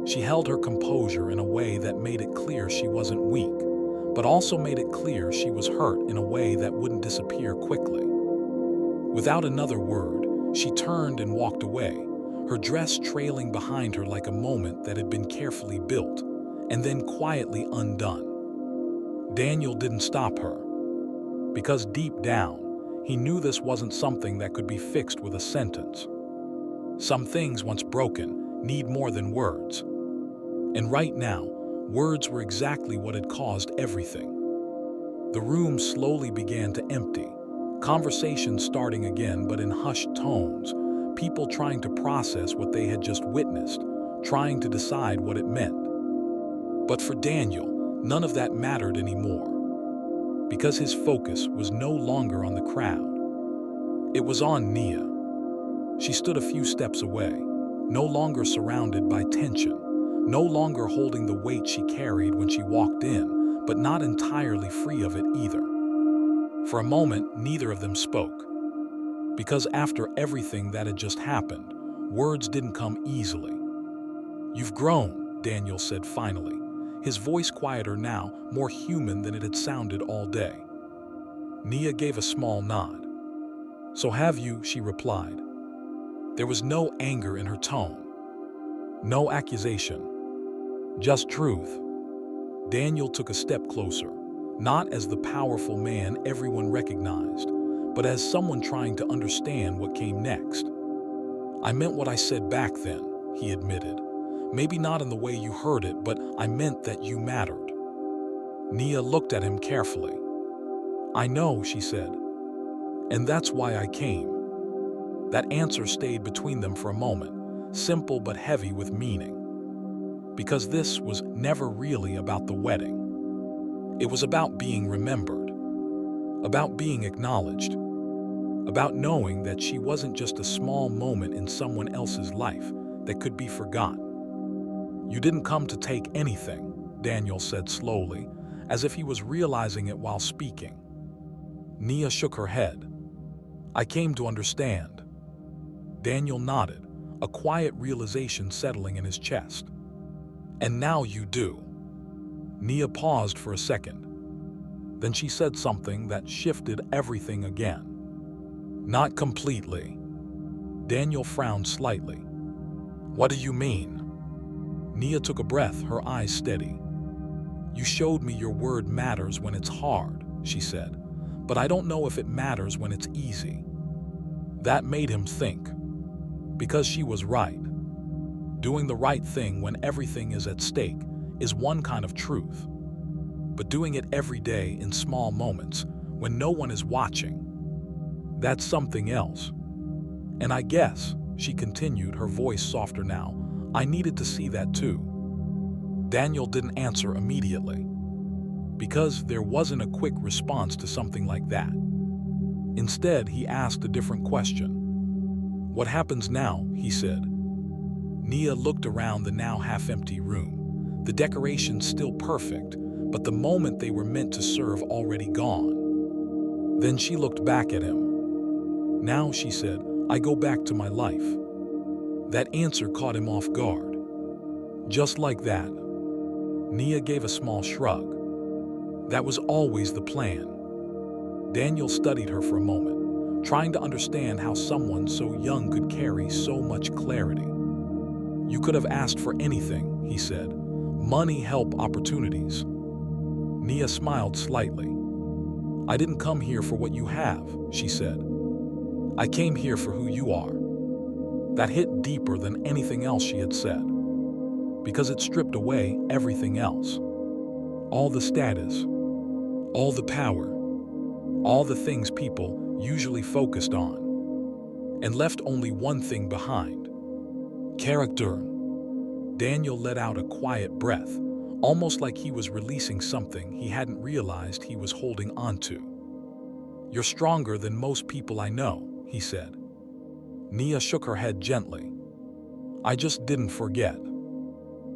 She held her composure in a way that made it clear she wasn't weak, but also made it clear she was hurt in a way that wouldn't disappear quickly. Without another word, she turned and walked away, her dress trailing behind her like a moment that had been carefully built, and then quietly undone. Daniel didn't stop her, because deep down, he knew this wasn't something that could be fixed with a sentence. Some things, once broken, need more than words. And right now, words were exactly what had caused everything. The room slowly began to empty, conversations starting again but in hushed tones, people trying to process what they had just witnessed, trying to decide what it meant. But for Daniel, none of that mattered anymore, because his focus was no longer on the crowd. It was on Nia. She stood a few steps away, no longer surrounded by tension, no longer holding the weight she carried when she walked in, but not entirely free of it either. For a moment, neither of them spoke, because after everything that had just happened, words didn't come easily. "You've grown," Daniel said finally, his voice quieter now, more human than it had sounded all day. Nia gave a small nod. "So have you," she replied. There was no anger in her tone, no accusation, just truth. Daniel took a step closer, not as the powerful man everyone recognized, but as someone trying to understand what came next. "I meant what I said back then," he admitted. "Maybe not in the way you heard it, but I meant that you mattered." Nia looked at him carefully. "I know," she said, "and that's why I came." That answer stayed between them for a moment, simple but heavy with meaning. Because this was never really about the wedding. It was about being remembered, about being acknowledged, about knowing that she wasn't just a small moment in someone else's life that could be forgotten. "You didn't come to take anything," Daniel said slowly, as if he was realizing it while speaking. Nia shook her head. "I came to understand." Daniel nodded, a quiet realization settling in his chest. "And now you do." Nia paused for a second. Then she said something that shifted everything again. "Not completely." Daniel frowned slightly. "What do you mean?" Nia took a breath, her eyes steady. "You showed me your word matters when it's hard," she said, "but I don't know if it matters when it's easy." That made him think. Because she was right. Doing the right thing when everything is at stake is one kind of truth. But doing it every day in small moments, when no one is watching, that's something else. "And I guess," she continued, her voice softer now, "I needed to see that too." Daniel didn't answer immediately. Because there wasn't a quick response to something like that. Instead, he asked a different question. "What happens now?" he said. Nia looked around the now half-empty room, the decorations still perfect, but the moment they were meant to serve already gone. Then she looked back at him. "Now," she said, "I go back to my life." That answer caught him off guard. Just like that. Nia gave a small shrug. That was always the plan. Daniel studied her for a moment, trying to understand how someone so young could carry so much clarity. "You could have asked for anything," he said. "Money, help, opportunities." Nia smiled slightly. "I didn't come here for what you have," she said. "I came here for who you are." That hit deeper than anything else she had said. Because it stripped away everything else. All the status, all the power, all the things people usually focused on, and left only one thing behind. Character. Daniel let out a quiet breath, almost like he was releasing something he hadn't realized he was holding onto. "You're stronger than most people I know," he said. Nia shook her head gently. "I just didn't forget."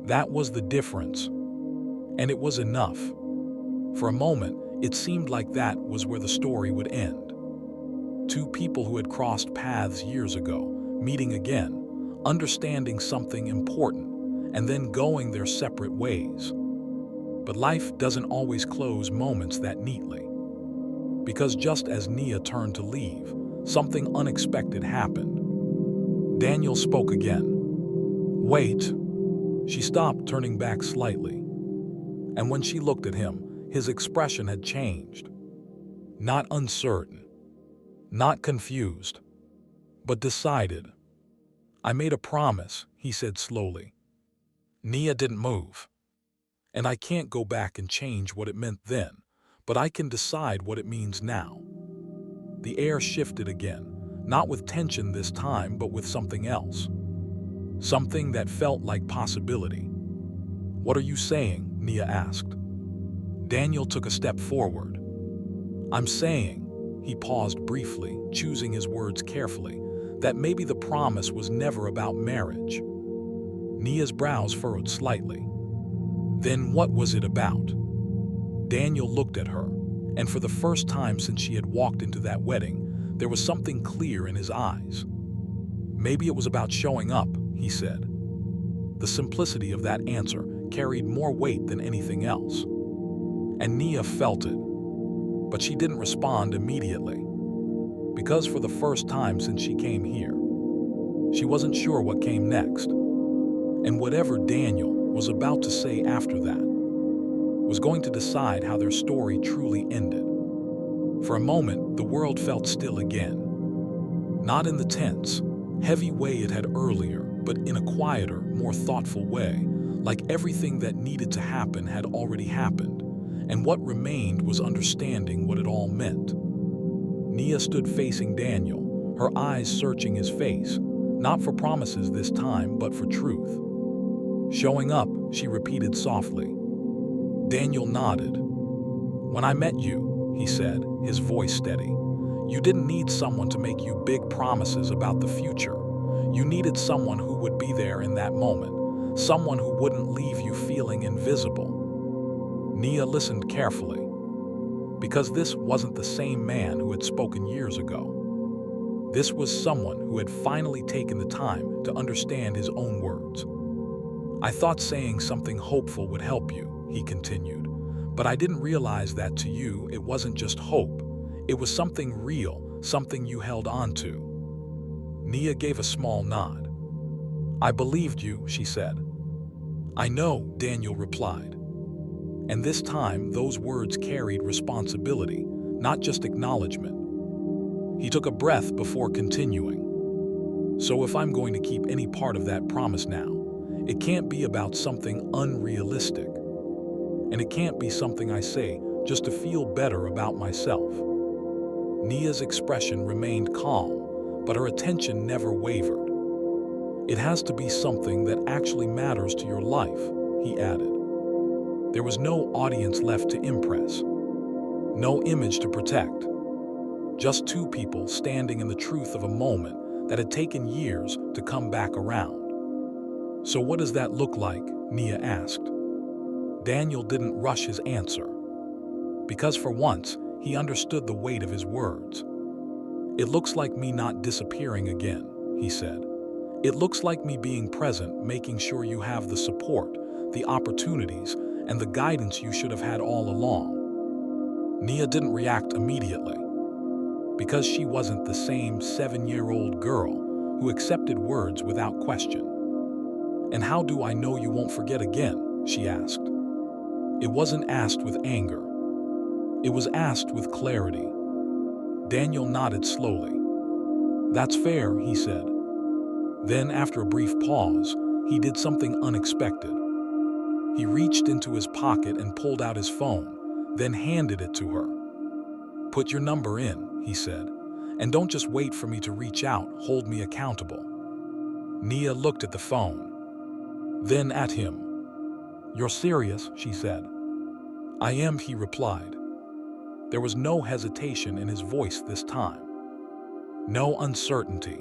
That was the difference. And it was enough. For a moment, it seemed like that was where the story would end. Two people who had crossed paths years ago, meeting again, understanding something important, and then going their separate ways. But life doesn't always close moments that neatly. Because just as Nia turned to leave, something unexpected happened. Daniel spoke again. "Wait." She stopped, turning back slightly. And when she looked at him, his expression had changed. Not uncertain, not confused, but decided. "I made a promise," he said slowly. Nia didn't move. "And I can't go back and change what it meant then, but I can decide what it means now." The air shifted again, not with tension this time, but with something else. Something that felt like possibility. "What are you saying?" Nia asked. Daniel took a step forward. "I'm saying," he paused briefly, choosing his words carefully, "that maybe the promise was never about marriage." Nia's brows furrowed slightly. "Then what was it about?" Daniel looked at her, and for the first time since she had walked into that wedding, there was something clear in his eyes. "Maybe it was about showing up," he said. The simplicity of that answer carried more weight than anything else. And Nia felt it. But she didn't respond immediately, because for the first time since she came here, she wasn't sure what came next. And whatever Daniel was about to say after that was going to decide how their story truly ended. For a moment, the world felt still again. Not in the tense, heavy way it had earlier, but in a quieter, more thoughtful way, like everything that needed to happen had already happened, and what remained was understanding what it all meant. Nia stood facing Daniel, her eyes searching his face, not for promises this time, but for truth. Showing up, she repeated softly. Daniel nodded. When I met you, he said, his voice steady, you didn't need someone to make you big promises about the future. You needed someone who would be there in that moment, someone who wouldn't leave you feeling invisible. Nia listened carefully, because this wasn't the same man who had spoken years ago. This was someone who had finally taken the time to understand his own words. I thought saying something hopeful would help you, he continued, but I didn't realize that to you it wasn't just hope. It was something real, something you held on to. Nia gave a small nod. I believed you, she said. I know, Daniel replied. And this time, those words carried responsibility, not just acknowledgement. He took a breath before continuing. So if I'm going to keep any part of that promise now, it can't be about something unrealistic. And it can't be something I say just to feel better about myself. Nia's expression remained calm, but her attention never wavered. It has to be something that actually matters to your life, he added. There was no audience left to impress, no image to protect. Just two people standing in the truth of a moment that had taken years to come back around. So what does that look like? Nia asked. Daniel didn't rush his answer, because for once, he understood the weight of his words. It looks like me not disappearing again, he said. It looks like me being present, making sure you have the support, the opportunities, and the guidance you should have had all along. Nia didn't react immediately, because she wasn't the same 7-year-old girl who accepted words without question. And how do I know you won't forget again? She asked. It wasn't asked with anger. It was asked with clarity. Daniel nodded slowly. That's fair, he said. Then, after a brief pause, he did something unexpected. He reached into his pocket and pulled out his phone, then handed it to her. Put your number in, he said, and don't just wait for me to reach out, hold me accountable. Nia looked at the phone, then at him. You're serious, she said. I am, he replied. There was no hesitation in his voice this time. No uncertainty.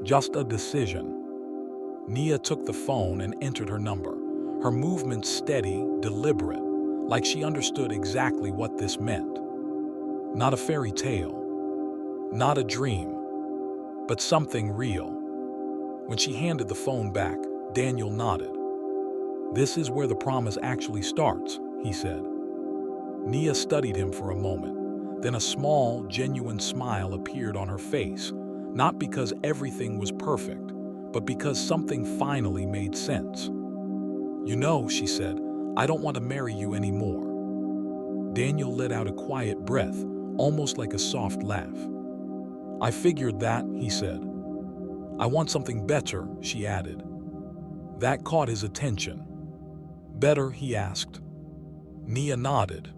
Just a decision. Nia took the phone and entered her number, her movements steady, deliberate, like she understood exactly what this meant. Not a fairy tale, not a dream, but something real. When she handed the phone back, Daniel nodded. This is where the promise actually starts, he said. Nia studied him for a moment, then a small, genuine smile appeared on her face, not because everything was perfect, but because something finally made sense. You know, she said, I don't want to marry you anymore. Daniel let out a quiet breath, almost like a soft laugh. I figured that, he said. I want something better, she added. That caught his attention. Better, he asked. Nia nodded.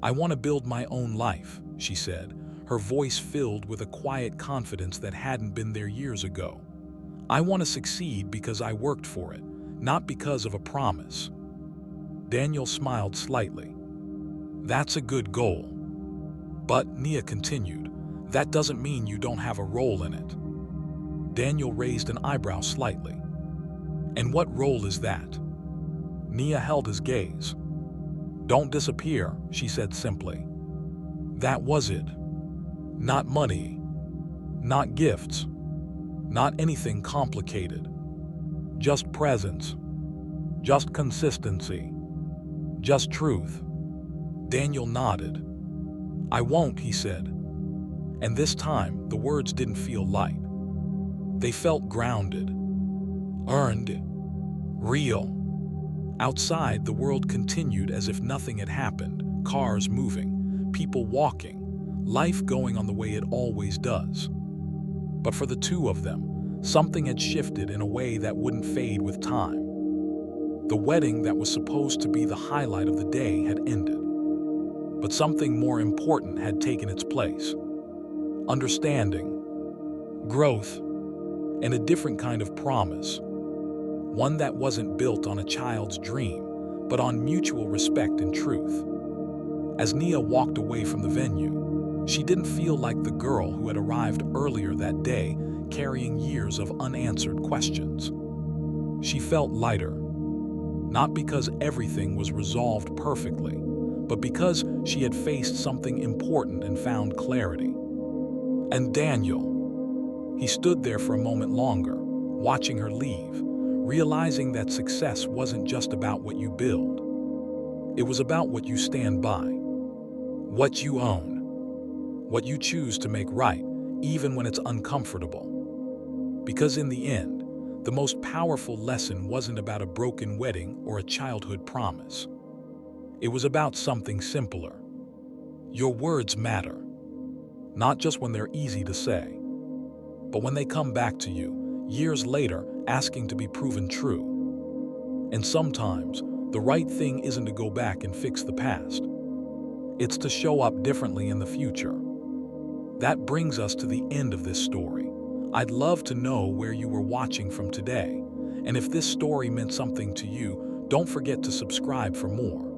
I want to build my own life, she said, her voice filled with a quiet confidence that hadn't been there years ago. I want to succeed because I worked for it, not because of a promise. Daniel smiled slightly. That's a good goal. But, Nia continued, that doesn't mean you don't have a role in it. Daniel raised an eyebrow slightly. And what role is that? Nia held his gaze. Don't disappear, she said simply. That was it. Not money. Not gifts. Not anything complicated. Just presence. Just consistency. Just truth. Daniel nodded. "I won't," he said. And this time, the words didn't feel light. They felt grounded, earned, real. Outside, the world continued as if nothing had happened, cars moving, people walking, life going on the way it always does. But for the two of them, something had shifted in a way that wouldn't fade with time. The wedding that was supposed to be the highlight of the day had ended. But something more important had taken its place. Understanding, growth, and a different kind of promise. One that wasn't built on a child's dream, but on mutual respect and truth. As Nia walked away from the venue, she didn't feel like the girl who had arrived earlier that day, carrying years of unanswered questions. She felt lighter, not because everything was resolved perfectly, but because she had faced something important and found clarity. And Daniel, he stood there for a moment longer, watching her leave, realizing that success wasn't just about what you build. It was about what you stand by, what you own, what you choose to make right, even when it's uncomfortable. Because in the end, the most powerful lesson wasn't about a broken wedding or a childhood promise. It was about something simpler. Your words matter, not just when they're easy to say, but when they come back to you, years later, asking to be proven true. And sometimes, the right thing isn't to go back and fix the past. It's to show up differently in the future. That brings us to the end of this story. I'd love to know where you were watching from today. And if this story meant something to you, don't forget to subscribe for more.